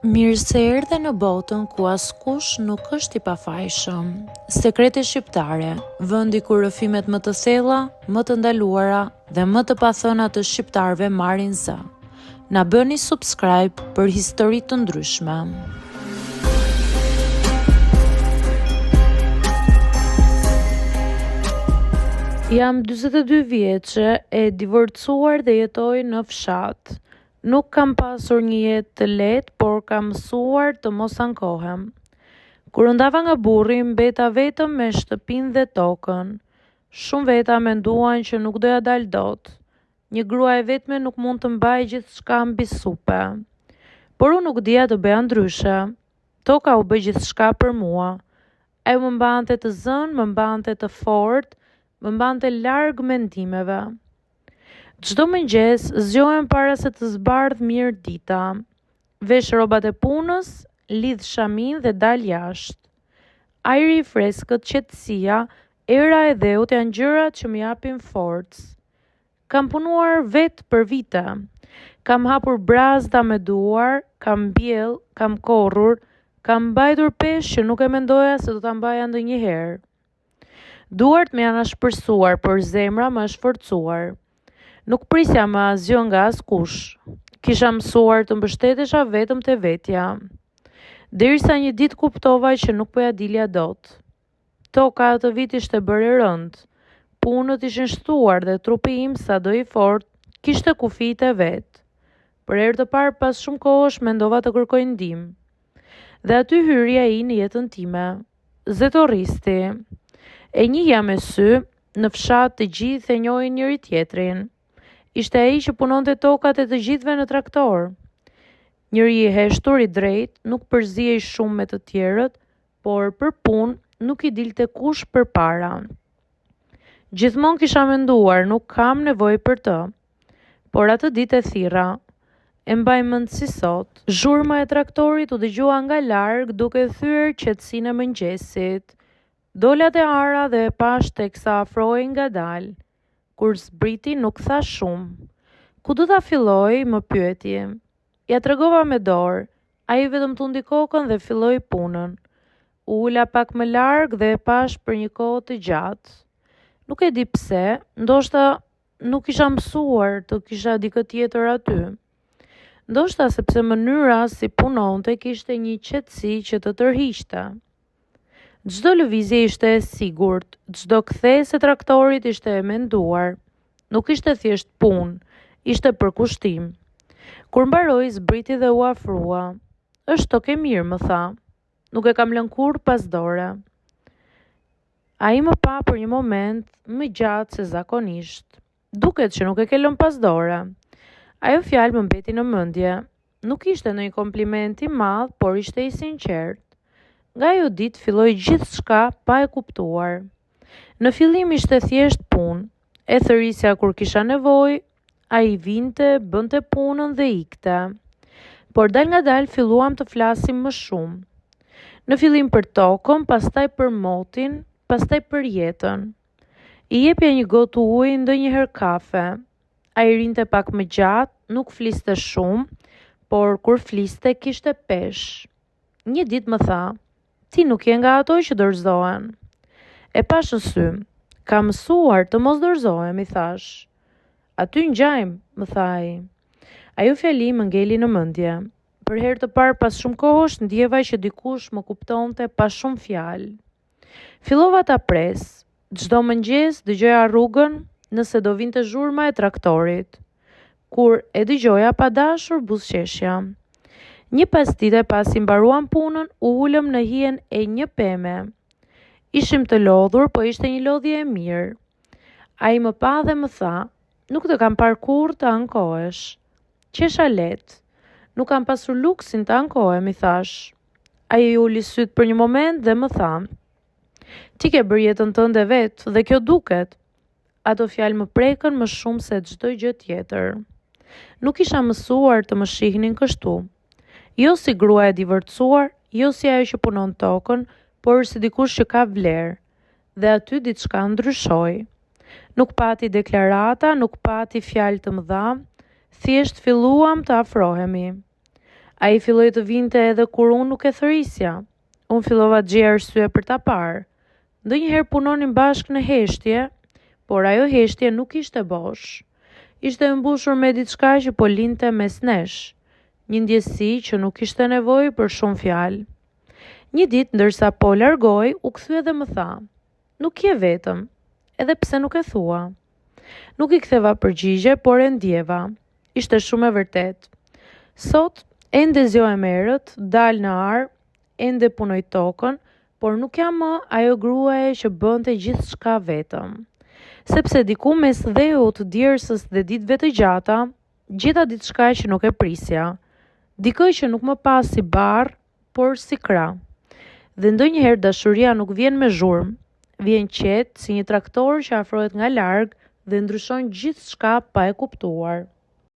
Mirë se erdhe në botën ku askush nuk është i pafajshëm. Sekrete shqiptare, vendi ku rrëfimet më të thella, më të ndaluara dhe më të pathëna të shqiptarëve marrin zë. Na bëni subscribe për histori të ndryshme. Jam 42 vjeçe, e divorcuar dhe jetoj në fshat. Nuk kam pasur një jetë të lehtë, por kam mësuar të mos ankohem. Kur ndava nga burri, mbeta vetëm me shtëpinë dhe tokën. Shumë veta menduan që nuk doja dal dot. Një grua e vetme nuk mund të mbajë gjithçka mbi supe. Por unë nuk dija të bëja ndryshe. Toka u bë gjithçka për mua. Ajo më mbante të zënë, më mbante të fortë, më mbante larg mendimeve. Çdo mëngjes zgjohem para se të zbardh mirë dita. Vesh rrobat e punës, lidh shamin dhe dal jashtë. Ajri i freskët, qetësia, era e dheut janë gjërat që më japin forcë. Kam punuar vetë për vite. Kam hapur brazda me duar, kam mbjell, kam korrur, kam mbajtur peshë që nuk e mendoja se do ta mbaja ndonjëherë. Duart më janë ashpërsuar, por zemra më është forcuar. Nuk prisja më asgjë nga askush. Kisha mësuar të mbështetesha vetëm te vetja. Derisa një ditë kuptova që nuk poja dilja dot. Toka atë vit ishte bërë e rëndë. Punët ishin shtuar dhe trupi im, sado i fortë, kishte kufijtë e vet. Për herë të parë pas shumë kohësh mendova të kërkoj ndihmë. Dhe aty hyri ai në jetën time. Zetorristi. E njihja me sy, në fshat të gjithë e njohin njëri tjetrin. Ishte ai që punonte tokat e të gjithëve në traktor. Njëri i heshtur, i drejtë, nuk përzihej shumë me të tjerët, por për punë nuk i dilte kush përpara. Gjithmonë kisha menduar, nuk kam nevojë për të. Por atë ditë e thirra. E mbaj mend si sot. Zhurma e traktorit u dëgjua nga larg, duke thyer qetësinë e mëngjesit. Dola te ara dhe e pash teksa afrohej ngadalë. Kur zbriti nuk tha shumë. Ku do ta filloj, më pyeti. Ja tregova me dorë. Ai vetëm tundi kokën dhe filloi punën. U ula pak më larg dhe e pash për një kohë të gjatë. Nuk e di pse, ndoshta nuk isha mësuar të kisha dikë tjetër aty. Ndoshta sepse mënyra si punonte kishte një qetësi që të tërhiqte. Çdo lëvizje ishte e sigurt, çdo kthesë e traktorit ishte e menduar. Nuk ishte thjesht punë, ishte përkushtim. Kur mbaroi, zbriti dhe u afrua. Është tokë e mirë, më tha. Nuk e kam lënë kurrë pas dore. Ai më pa për një moment më gjatë se zakonisht. Duket që nuk e ke lënë pas dore. Ajo fjalë më mbeti në mendje. Nuk ishte ndonjë kompliment i madh, por ishte i sinqert. Nga ajo ditë filloi gjithçka pa e kuptuar. Në fillim ishte thjesht punë. E thërisja kur kisha nevojë, ai vinte, bënte punën dhe ikte. Por dal nga dal filluam të flasim më shumë. Në fillim për tokën, pastaj për motin, pastaj për jetën. I jepja një gotë ujë, ndonjëherë kafe. Ai rinte pak më gjatë, nuk fliste shumë, por kur fliste kishte peshë. Një ditë më tha: "Ti nuk je nga ato që dorëzohen." E pash në sy. "Ka mësuar të mos dorëzohem," i thash. "Aty ngjajmë," më tha ai. Ajo fjali më ngeli në mendje. Për herë të parë pas shumë kohësh ndjeva që dikush më kuptonte pa shumë fjalë. Fillova ta pres. Çdo mëngjes dëgjoja rrugën nëse do vinte zhurma e traktorit. Kur e dëgjoja pa dashur, buzëqeshja. Një pasdite pasi mbaruam punën, u ulëm në hijen e një peme. Ishim të lodhur, po ishte një lodhje e mirë. Ai më pa dhe më tha: "Nuk të kam parë kurrë të ankohesh." Qesha lehtë. "Nuk kam pasur luksin të ankohem," i thash. Ai u uli syt për një moment dhe më tha: "Ti ke bërë jetën tënde vetë dhe kjo duket." Ato fjalë më prekën më shumë se çdo gjë tjetër. Nuk isha mësuar të më shihnin kështu. Jo si grua e divorcuar, jo si ajo që punon tokën, por si dikush që ka vlerë. Dhe aty diçka ndryshoi. Nuk pati deklarata, nuk pati fjalë të mëdha, thjesht filluam të afrohemi. Ai filloi të vinte edhe kur unë nuk e thërisja. Unë fillova të gjej arsye për ta parë. Ndonjëherë punonin bashkë në heshtje, por ajo heshtje nuk ishte bosh. Ishte mbushur me diçka që po linte mes nesh. Një ndjesi që nuk ishte nevojë për shumë fjalë. Një ditë ndërsa po largoj, u kthye dhe më tha: "Nuk je vetëm, edhe pse nuk e thua." Nuk i ktheva përgjigje, por e ndjeva. Ishte shumë e vërtet. Sot, ende zjoj merët, dal në ar, ende punoj tokën, por nuk jam më ajo gruaje që bënte gjithçka vetëm. Sepse diku mes dheut, djersës dhe ditëve të gjata, gjeta diçka që nuk e prisja. Dikë që nuk më pas si barr, por si krah. Dhe ndonjëherë dashuria nuk vjen me zhurmë, vjen qetë si një traktor që afrohet nga larg dhe ndryshon gjithçka pa e kuptuar.